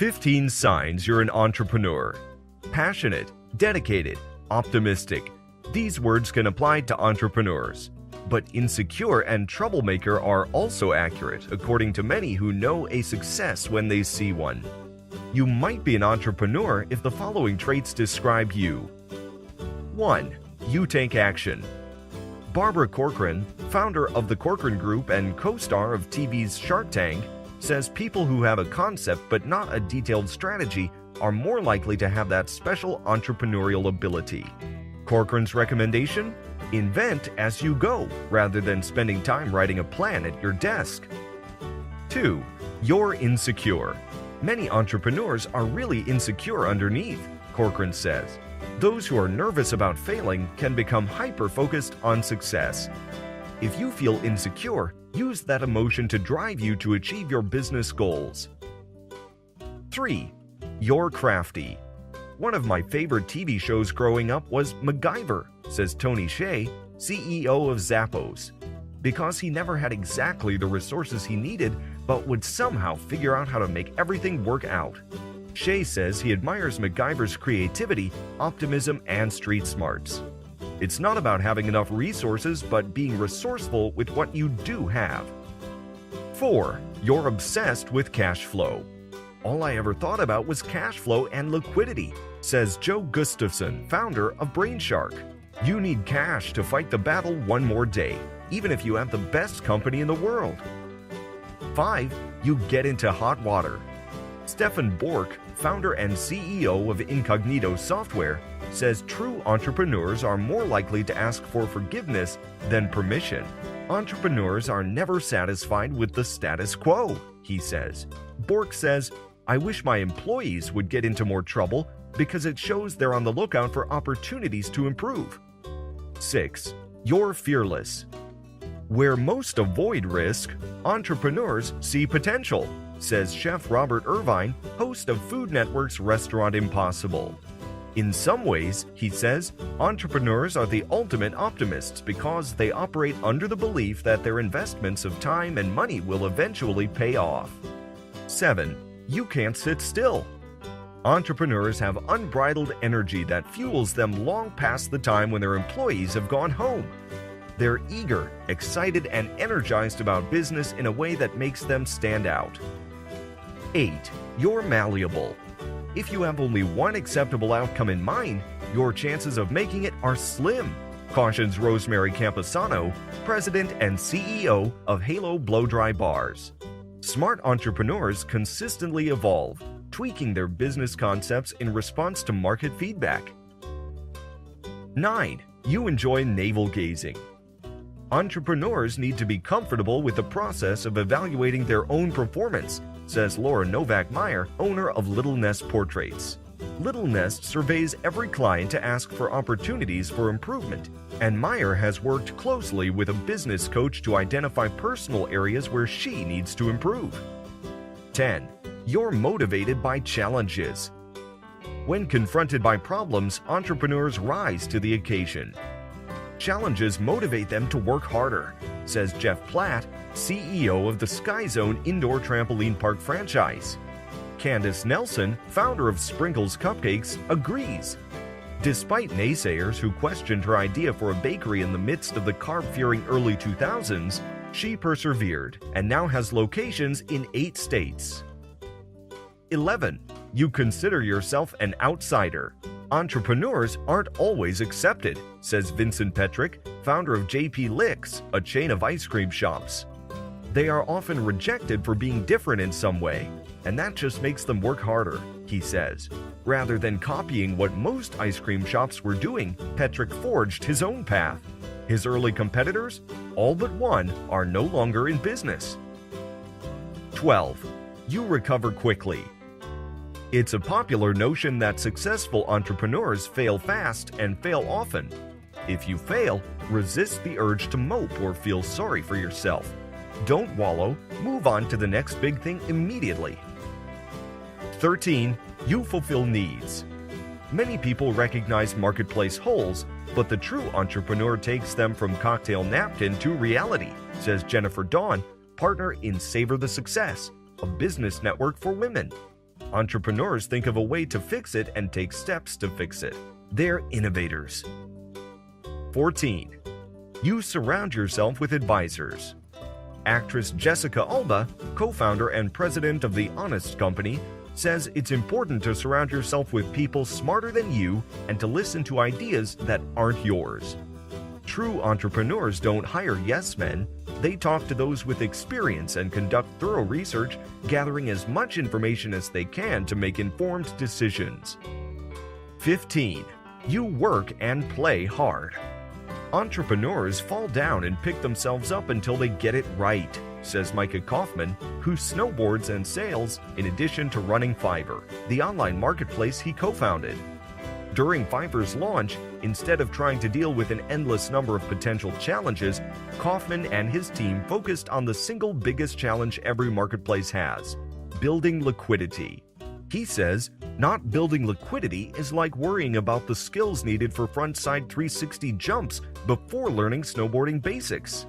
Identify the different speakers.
Speaker 1: 15 signs you're an entrepreneur. Passionate, dedicated, optimistic. These words can apply to entrepreneurs. But insecure and troublemaker are also accurate, according to many who know a success when they see one. You might be an entrepreneur if the following traits describe you. 1. You take action. Barbara Corcoran, founder of the Corcoran Group and co-star of TV's Shark Tank, says people who have a concept but not a detailed strategy are more likely to have that special entrepreneurial ability. Corcoran's recommendation? Invent as you go, rather than spending time writing a plan at your desk. 2. You're insecure. Many entrepreneurs are really insecure underneath, Corcoran says. Those who are nervous about failing can become hyper-focused on success. If you feel insecure, use that emotion to drive you to achieve your business goals. 3. You're crafty. One of my favorite TV shows growing up was MacGyver, says Tony Hsieh, CEO of Zappos, because he never had exactly the resources he needed, but would somehow figure out how to make everything work out. Hsieh says he admires MacGyver's creativity, optimism, and street smarts. It's not about having enough resources, but being resourceful with what you do have. 4. You're obsessed with cash flow. All I ever thought about was cash flow and liquidity, says Joe Gustafson, founder of Brainshark. You need cash to fight the battle one more day, even if you have the best company in the world. 5. You get into hot water. Stefan Bork, founder and CEO of Incognito Software, says true entrepreneurs are more likely to ask for forgiveness than permission. Entrepreneurs are never satisfied with the status quo, he says. Bork says, I wish my employees would get into more trouble because it shows they're on the lookout for opportunities to improve. 6. You're fearless. Where most avoid risk, entrepreneurs see potential, says Chef Robert Irvine, host of Food Network's Restaurant Impossible. In some ways, he says, entrepreneurs are the ultimate optimists because they operate under the belief that their investments of time and money will eventually pay off. 7. You can't sit still. Entrepreneurs have unbridled energy that fuels them long past the time when their employees have gone home. They're eager, excited, and energized about business in a way that makes them stand out. 8. You're malleable. If you have only one acceptable outcome in mind, your chances of making it are slim, cautions Rosemary Camposano, president and CEO of Halo Blow-Dry Bars. Smart entrepreneurs consistently evolve, tweaking their business concepts in response to market feedback. 9. You enjoy navel-gazing. Entrepreneurs need to be comfortable with the process of evaluating their own performance, says Laura Novak-Meyer, owner of Little Nest Portraits. Little Nest surveys every client to ask for opportunities for improvement, and Meyer has worked closely with a business coach to identify personal areas where she needs to improve. 10. You're motivated by challenges. When confronted by problems, entrepreneurs rise to the occasion. Challenges motivate them to work harder, says Jeff Platt, CEO of the Sky Zone Indoor Trampoline Park franchise. Candace Nelson, founder of Sprinkles Cupcakes, agrees. Despite naysayers who questioned her idea for a bakery in the midst of the carb-fearing early 2000s, she persevered and now has locations in 8 states. 11. You consider yourself an outsider. Entrepreneurs aren't always accepted, says Vincent Petrick, founder of JP Licks, a chain of ice cream shops. They are often rejected for being different in some way, and that just makes them work harder, he says. Rather than copying what most ice cream shops were doing, Petrick forged his own path. His early competitors, all but one, are no longer in business. 12. You recover quickly. It's a popular notion that successful entrepreneurs fail fast and fail often. If you fail, resist the urge to mope or feel sorry for yourself. Don't wallow, move on to the next big thing immediately. 13. You fulfill needs. Many people recognize marketplace holes, but the true entrepreneur takes them from cocktail napkin to reality, says Jennifer Dawn, partner in Savor the Success, a business network for women. Entrepreneurs think of a way to fix it and take steps to fix it. They're innovators. 14. You surround yourself with advisors. Actress Jessica Alba, co-founder and president of The Honest Company, says it's important to surround yourself with people smarter than you and to listen to ideas that aren't yours. True entrepreneurs don't hire yes men. They talk to those with experience and conduct thorough research, gathering as much information as they can to make informed decisions. 15. You work and play hard. Entrepreneurs fall down and pick themselves up until they get it right, says Micah Kaufman, who snowboards and sails in addition to running Fiverr, the online marketplace he co-founded. During Fiverr's launch, instead of trying to deal with an endless number of potential challenges, Kaufman and his team focused on the single biggest challenge every marketplace has: building liquidity. He says, not building liquidity is like worrying about the skills needed for frontside 360 jumps before learning snowboarding basics.